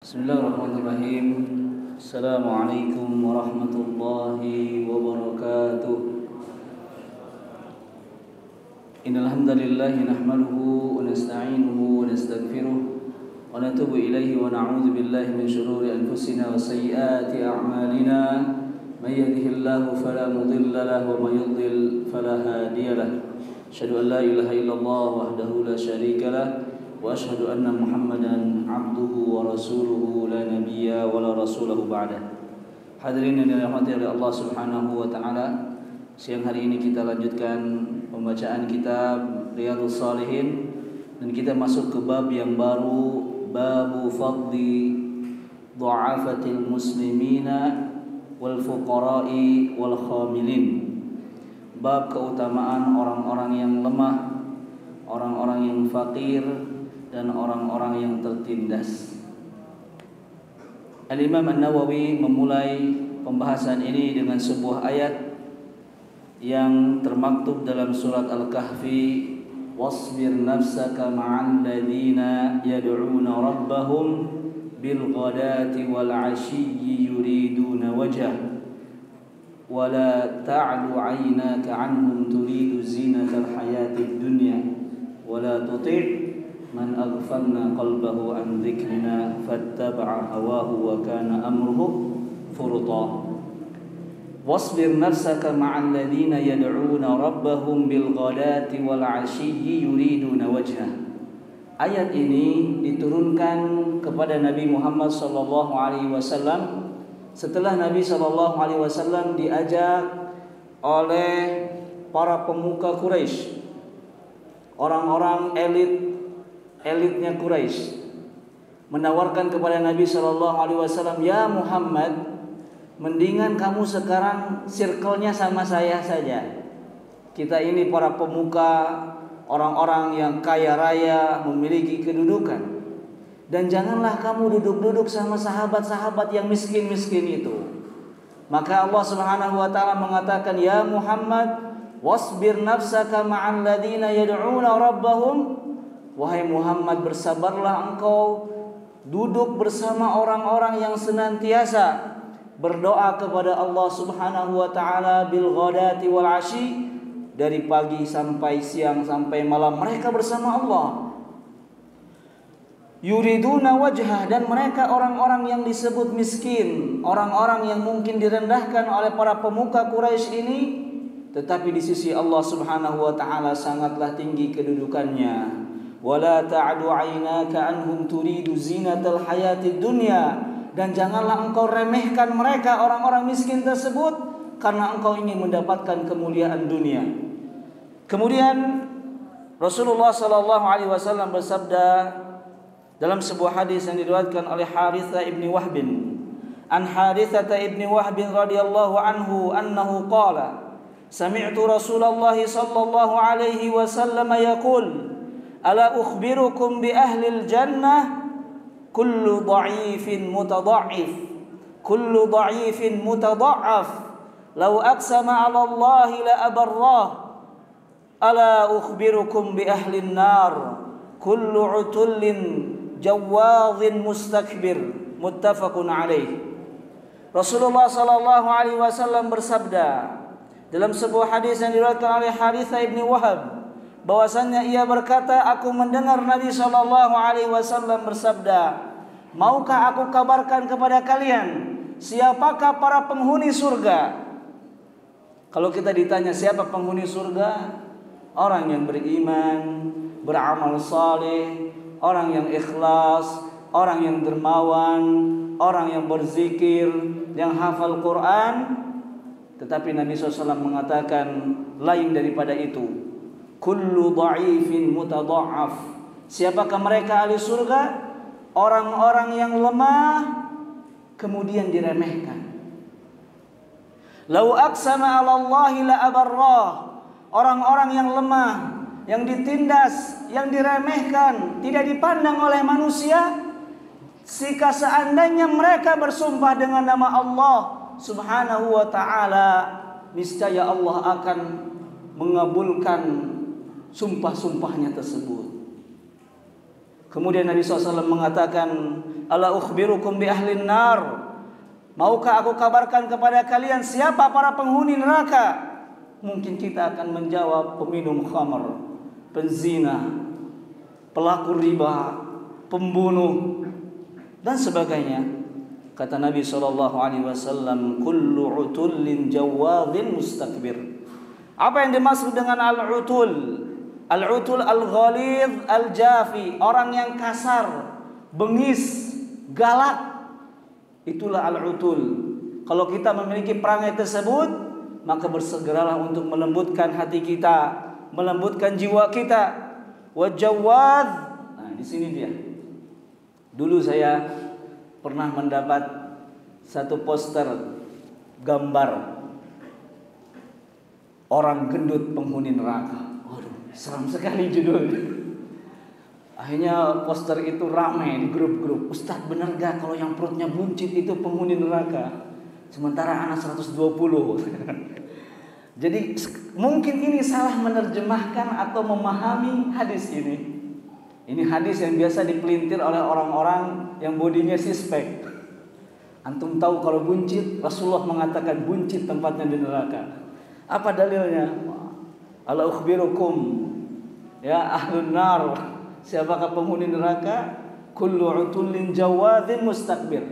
Bismillahirrahmanirrahim. Assalamualaikum warahmatullahi wabarakatuh. Innal hamdalillah nahmaduhu wa nasta'inuhu wa nastaghfiruh wa natubu ilayhi wa na'udzu billahi min shururi anfusina wa sayyiati a'malina. May yahdihillahu fala mudilla lahu wa may yudlil fala hadiya lahu. Asyhadu an la ilaha illallah wahdahu la syarika lahu wa asyhadu anna Muhammadan abduhu wa rasuluhu la nabiyya wa la rasulahu ba'dah. Hadirin yang dirahmati oleh Allah Subhanahu wa taala, siang hari ini kita lanjutkan pembacaan kitab Riyadhus Shalihin dan kita masuk ke bab yang baru, babu fadli du'afatil muslimina wal fuqara'i wal khamilin. Bab keutamaan orang-orang yang lemah, orang-orang yang fakir dan orang-orang yang tertindas. Al-Imam An-Nawawi memulai pembahasan ini dengan sebuah ayat yang termaktub dalam surat Al-Kahfi, wasbir nafsaka ma'al ladzina yad'una rabbahum bil ghadati wal 'ashiyyi yuriduna wajhah wa la ta'du 'aynaka 'anhum turidu zinatal hayatid dunya wa la tuti' man aghfalna qalbahu an dzikrina fattaba'a hawahu wa kana amruhu furuta. Wasbir nafsaka ma'al ladzina yad'una rabbahum bil ghadati wal 'ashiyyi yuriduna wajhah. Ayat ini diturunkan kepada Nabi Muhammad sallallahu alaihi wasallam setelah Nabi sallallahu alaihi wasallam diajak oleh para pemuka Quraisy, orang-orang elitnya Quraisy, menawarkan kepada Nabi sallallahu alaihi wasallam, "Ya Muhammad, mendingan kamu sekarang circle-nya sama saya saja. Kita ini para pemuka, orang-orang yang kaya raya, memiliki kedudukan. Dan janganlah kamu duduk-duduk sama sahabat-sahabat yang miskin-miskin itu." Maka Allah Subhanahu wa taala mengatakan, "Ya Muhammad, wasbir nafsaka ma'al ladzina yad'una rabbahum." Wahai Muhammad, bersabarlah engkau duduk bersama orang-orang yang senantiasa berdoa kepada Allah Subhanahu wa taala bil ghadati wal 'asyi, dari pagi sampai siang sampai malam mereka bersama Allah. Yuriduna wajhah, dan mereka orang-orang yang disebut miskin, orang-orang yang mungkin direndahkan oleh para pemuka Quraisy ini, tetapi di sisi Allah Subhanahu wa taala sangatlah tinggi kedudukannya. Wala ta'du 'ainaka anhum turidu zinatal hayatid dunya, dan janganlah engkau remehkan mereka orang-orang miskin tersebut karena engkau ingin mendapatkan kemuliaan dunia. Kemudian Rasulullah sallallahu alaihi wasallam bersabda dalam sebuah hadis yang diriwayatkan oleh Harithah ibni Wahb, an Harithah ibni Wahb radhiyallahu anhu annahu qala sami'tu Rasulullah sallallahu alaihi wasallam yaqul ala ukhbirukum bi ahlil jannah kullu dha'ifin mutadha'if kullu dha'ifin mutadha'af law aqsama 'ala Allah la abarrah ala ukhbirukum bi ahlin nar kullu 'utullin jawadhin mustakbir muttafaqun alaih. Rasulullah sallallahu alaihi wasallam bersabda dalam sebuah hadis yang diriwayatkan oleh Harithah ibni Wahab, bahwasannya ia berkata, aku mendengar Nabi sallallahu alaihi wasallam bersabda, maukah aku kabarkan kepada kalian siapakah para penghuni surga? Kalau kita ditanya siapa penghuni surga, orang yang beriman, beramal saleh, orang yang ikhlas, orang yang dermawan, orang yang berzikir, yang hafal Quran. Tetapi Nabi SAW mengatakan lain daripada itu. Kullu dha'ifin mutadha'af. Siapakah mereka ahli surga? Orang-orang yang lemah kemudian diremehkan. Lau aqsama 'ala Allah la abarrah. Orang-orang yang lemah, yang ditindas, yang diremehkan, tidak dipandang oleh manusia, jika seandainya mereka bersumpah dengan nama Allah Subhanahu wa ta'ala, niscaya Allah akan mengabulkan sumpah-sumpahnya tersebut. Kemudian Nabi SAW mengatakan, Ala ukhbirukum bi ahlin nar. Maukah aku kabarkan kepada kalian siapa para penghuni neraka? Mungkin kita akan menjawab peminum khamr, penzina, pelaku riba, pembunuh dan sebagainya. Kata Nabi SAW, kullu utullin jawadhin mustakbir. Apa yang dimaksud dengan al-utul? Al-utul al-ghalidh al-jafi, orang yang kasar, bengis, galak. Itulah al-utul. Kalau kita memiliki perangai tersebut, maka bersegeralah untuk melembutkan hati kita, melembutkan jiwa kita. Wajawad. Nah, di sini dia. Dulu saya pernah mendapat satu poster gambar orang gendut penghuni neraka. Waduh, seram sekali judulnya. Akhirnya poster itu ramai di grup-grup. Ustadz, benar gak kalau yang perutnya buncit itu penghuni neraka? Sementara anak 120. Jadi mungkin ini salah menerjemahkan atau memahami hadis ini. Ini hadis yang biasa dipelintir oleh orang-orang yang bodinya six-pack. Antum tahu kalau buncit, Rasulullah mengatakan buncit tempatnya di neraka. Apa dalilnya? Ala ukhbirukum ya ahlun nar. Siapakah penghuni neraka? Kullu utullin jawadhin mustakbir.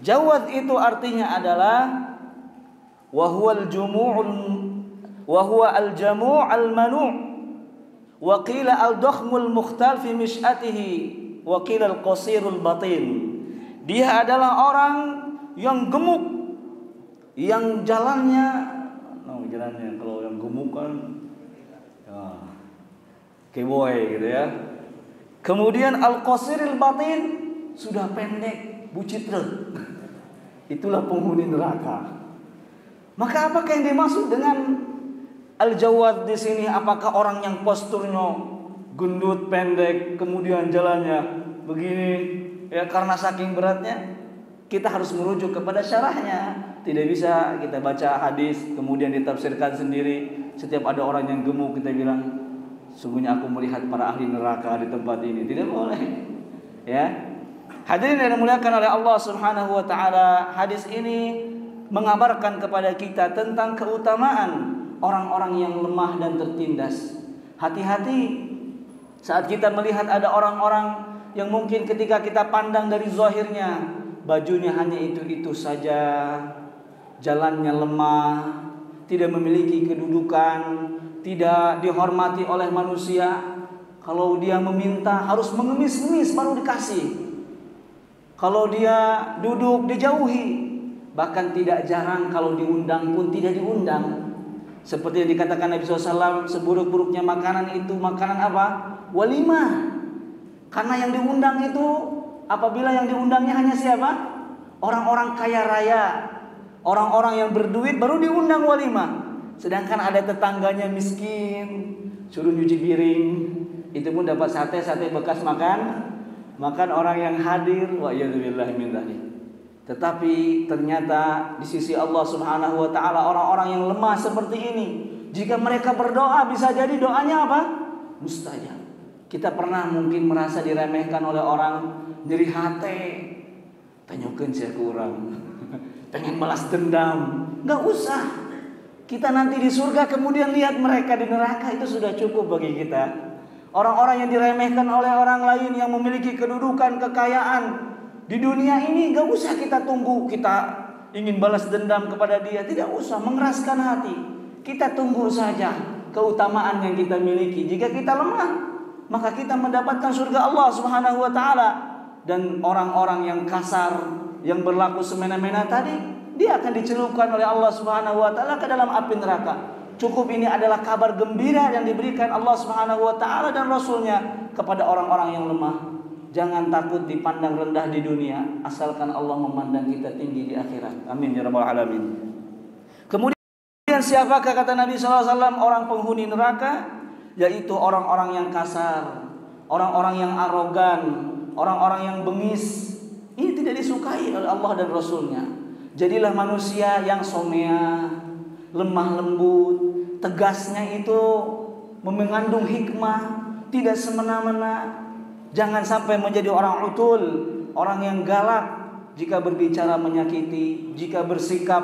Jawad itu artinya adalah wa huwa al-jamu' al-manu' wa qila al-dakhmul mukhtal fi mish'atihi wa qila al-qasirul batin. Dia adalah orang yang gemuk, yang jalannya kalau yang gemuk kan ya, keboy gitu ya. Kemudian al-qasiril batin, sudah pendek, bucitra. Itulah penghuni neraka. Maka apakah yang dimaksud dengan al-jawad di sini? Apakah orang yang posturnya gendut, pendek, kemudian jalannya begini ya karena saking beratnya? Kita harus merujuk kepada syarahnya. Tidak bisa kita baca hadis kemudian ditafsirkan sendiri. Setiap ada orang yang gemuk kita bilang, sungguhnya aku melihat para ahli neraka di tempat ini. Tidak boleh. Ya. Hadirin yang dimuliakan oleh Allah Subhanahu wa taala, hadis ini mengabarkan kepada kita tentang keutamaan orang-orang yang lemah dan tertindas. Hati-hati saat kita melihat ada orang-orang yang mungkin ketika kita pandang dari zahirnya, bajunya hanya itu-itu saja, jalannya lemah, tidak memiliki kedudukan, tidak dihormati oleh manusia. Kalau dia meminta harus mengemis-ngemis baru dikasih. Kalau dia duduk dijauhi. Bahkan tidak jarang kalau diundang pun tidak diundang. Seperti yang dikatakan Nabi SAW, seburuk-buruknya makanan itu makanan apa? Walimah. Karena yang diundang itu, apabila yang diundangnya hanya siapa? Orang-orang kaya raya, orang-orang yang berduit baru diundang walimah. Sedangkan ada tetangganya miskin, suruh nyuci piring, itu pun dapat sate-sate bekas makan orang yang hadir. Wa a'udzubillahi min dzalik. Tetapi ternyata di sisi Allah Subhanahu wa taala orang-orang yang lemah seperti ini, jika mereka berdoa bisa jadi doanya apa? Mustajab. Kita pernah mungkin merasa diremehkan oleh orang, nyeri hati, tanyakan saya kurang, pengen balas dendam. Nggak usah. Kita nanti di surga kemudian lihat mereka di neraka, itu sudah cukup bagi kita. Orang-orang yang diremehkan oleh orang lain yang memiliki kedudukan, kekayaan di dunia ini, gak usah kita tunggu kita ingin balas dendam kepada dia. Tidak usah mengeraskan hati. Kita tunggu saja keutamaan yang kita miliki. Jika kita lemah, maka kita mendapatkan surga Allah Subhanahu wa taala. Dan orang-orang yang kasar, yang berlaku semena-mena tadi, dia akan dicelupkan oleh Allah Subhanahu wa taala ke dalam api neraka. Cukup ini adalah kabar gembira yang diberikan Allah Subhanahu wa taala dan Rasulnya kepada orang-orang yang lemah. Jangan takut dipandang rendah di dunia, asalkan Allah memandang kita tinggi di akhirat. Amin ya rabbal alamin. Kemudian siapakah kata Nabi SAW orang penghuni neraka? Yaitu orang-orang yang kasar, orang-orang yang arogan, orang-orang yang bengis. Ini tidak disukai oleh Allah dan Rasulnya. Jadilah manusia yang somea, lemah lembut, tegasnya itu mengandung hikmah, tidak semena-mena. Jangan sampai menjadi orang utul, orang yang galak jika berbicara menyakiti, jika bersikap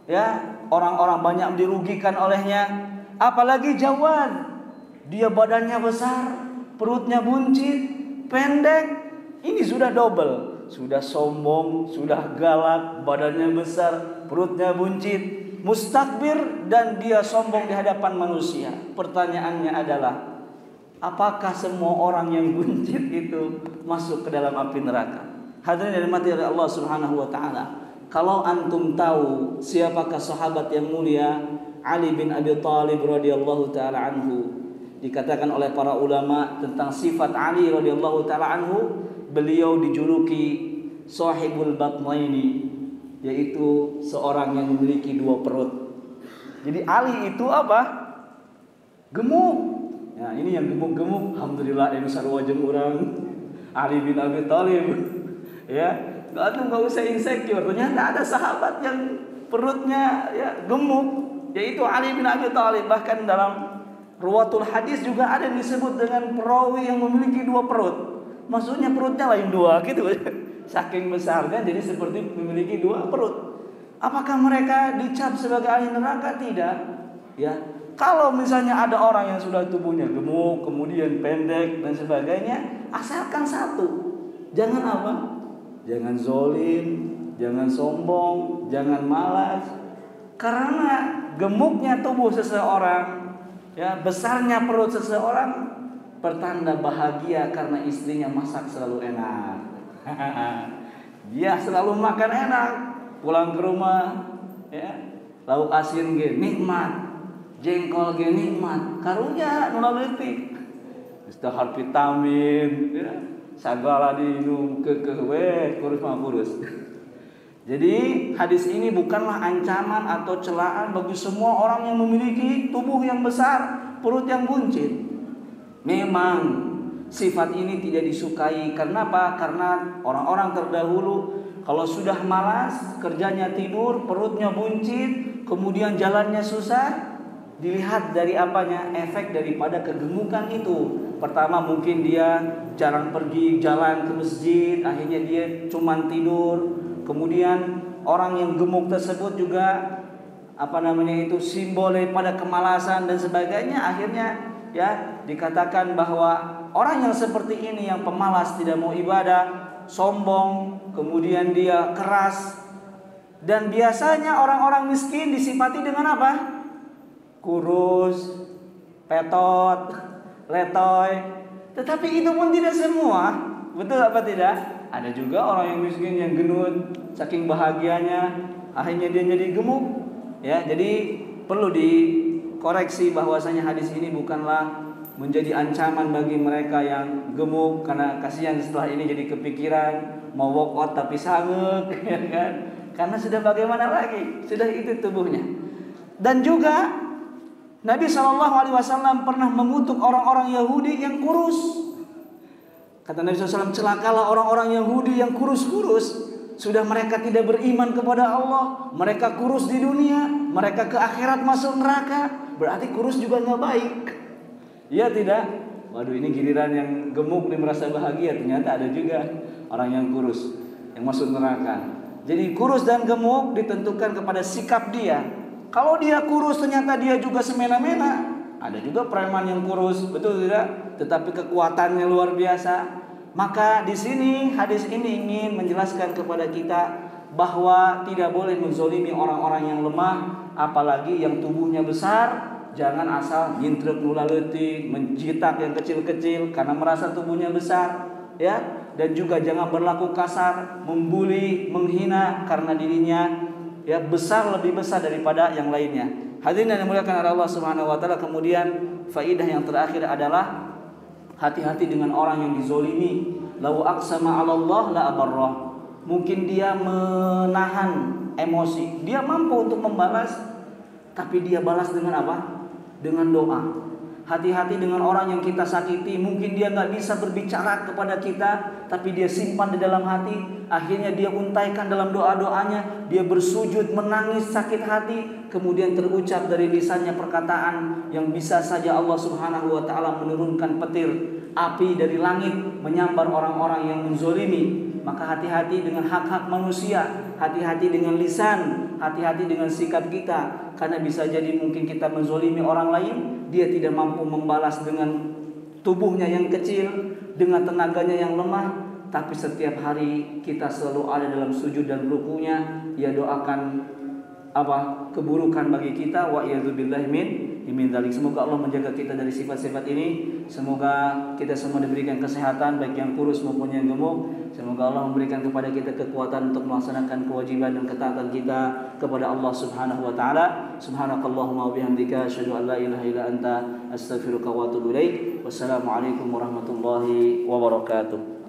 ya orang-orang banyak dirugikan olehnya. Apalagi Jawad, dia badannya besar, perutnya buncit, pendek. Ini sudah double, sudah sombong, sudah galak, badannya besar, perutnya buncit, mustakbir, dan dia sombong di hadapan manusia. Pertanyaannya adalah, apakah semua orang yang buncit itu masuk ke dalam api neraka? Hadirin yang dirahmati oleh Allah Subhanahu wa taala, kalau antum tahu siapakah sahabat yang mulia Ali bin Abi Thalib radhiyallahu taala anhu, dikatakan oleh para ulama tentang sifat Ali radhiyallahu taala anhu, beliau dijuluki sahibul batnaini, yaitu seorang yang memiliki dua perut. Jadi Ali itu apa? Gemuk. Nah, ini yang gemuk-gemuk, alhamdulillah ini sarwa jeung urang. Ali bin Abi Thalib. Ya, enggak usah insecure. Ternyata ada sahabat yang perutnya ya gemuk, yaitu Ali bin Abi Thalib. Bahkan dalam ruwatul hadis juga ada yang disebut dengan perawi yang memiliki dua perut. Maksudnya perutnya lain dua gitu. Saking besarnya jadi seperti memiliki dua perut. Apakah mereka dicap sebagai ahli neraka? Tidak. Ya. Kalau misalnya ada orang yang sudah tubuhnya gemuk, kemudian pendek dan sebagainya, asalkan satu. Jangan apa? Jangan zolim, jangan sombong, jangan malas. Karena gemuknya tubuh seseorang, ya, besarnya perut seseorang, pertanda bahagia karena istrinya masak selalu enak. Dia selalu makan enak, pulang ke rumah, ya, lauk asin ge nikmat, jengkol ge nikmat, karunya nu leutik. Istahar vitamin, ya, sagala diinum keukeuh we, kurus mah kurus. Jadi hadis ini bukanlah ancaman atau celaan bagi semua orang yang memiliki tubuh yang besar, perut yang buncit. Memang sifat ini tidak disukai. Kenapa? Karena orang-orang terdahulu kalau sudah malas, kerjanya tidur, perutnya buncit, kemudian jalannya susah, dilihat dari apanya? Efek daripada kegemukan itu. Pertama mungkin dia jarang pergi jalan ke masjid, akhirnya dia cuman tidur. Kemudian orang yang gemuk tersebut juga simbol daripada kemalasan dan sebagainya. Akhirnya ya dikatakan bahwa orang yang seperti ini, yang pemalas, tidak mau ibadah, sombong, kemudian dia keras. Dan biasanya orang-orang miskin disifati dengan apa? Kurus, petot, letoy. Tetapi itu pun tidak semua. Betul apa tidak? Ada juga orang yang miskin yang gendut, saking bahagianya akhirnya dia jadi gemuk. Ya, jadi perlu dikoreksi bahwasanya hadis ini bukanlah menjadi ancaman bagi mereka yang gemuk, karena kasihan setelah ini jadi kepikiran mau walk out tapi sanggup, ya kan? Karena sudah bagaimana lagi, sudah itu tubuhnya. Dan juga Nabi SAW pernah mengutuk orang-orang Yahudi yang kurus. Kata Nabi SAW, celakalah orang-orang Yahudi yang kurus-kurus. Sudah mereka tidak beriman kepada Allah, mereka kurus di dunia, mereka ke akhirat masuk neraka. Berarti kurus juga nggak baik. Iya tidak? Waduh, ini giliran yang gemuk nih merasa bahagia. Ternyata ada juga orang yang kurus yang masuk neraka. Jadi kurus dan gemuk ditentukan kepada sikap dia. Kalau dia kurus ternyata dia juga semena-mena. Ada juga preman yang kurus, betul tidak? Tetapi kekuatannya luar biasa. Maka di sini hadis ini ingin menjelaskan kepada kita bahwa tidak boleh menzolimi orang-orang yang lemah, apalagi yang tubuhnya besar. Jangan asal nyintrek nula leutik, menjitak yang kecil-kecil karena merasa tubuhnya besar, ya. Dan juga jangan berlaku kasar, membuli, menghina karena dirinya ya besar, lebih besar daripada yang lainnya. Hadirin yang dimuliakan oleh Allah Subhanahu wa taala, kemudian faidah yang terakhir adalah hati-hati dengan orang yang dizolimi. Lau aqsama 'ala Allah la abarrah. Mungkin dia menahan emosi, dia mampu untuk membalas, tapi dia balas dengan apa? Dengan doa. Hati-hati dengan orang yang kita sakiti. Mungkin dia gak bisa berbicara kepada kita, tapi dia simpan di dalam hati. Akhirnya dia untaikan dalam doa-doanya. Dia bersujud, menangis, sakit hati. Kemudian terucap dari lisannya perkataan yang bisa saja Allah Subhanahu wa ta'ala menurunkan petir api dari langit, menyambar orang-orang yang menzolimi. maka hati-hati dengan hak-hak manusia, hati-hati dengan lisan, hati-hati dengan sikap kita. Karena bisa jadi mungkin kita menzolimi orang lain, dia tidak mampu membalas dengan tubuhnya yang kecil, dengan tenaganya yang lemah. Tapi setiap hari kita selalu ada dalam sujud dan rukunya, ya doakan keburukan bagi kita, wa iyadzubillahi min dzalik. Semoga Allah menjaga kita dari sifat-sifat ini. Semoga kita semua diberikan kesehatan baik yang kurus maupun yang gemuk. Semoga Allah memberikan kepada kita kekuatan untuk melaksanakan kewajiban dan ketaatan kita kepada Allah Subhanahu wa taala. Subhanakallahumma wa bihamdika asyhadu an la ilaha illa anta astaghfiruka wa atubu ilaik. Wassalamualaikum warahmatullahi wabarakatuh.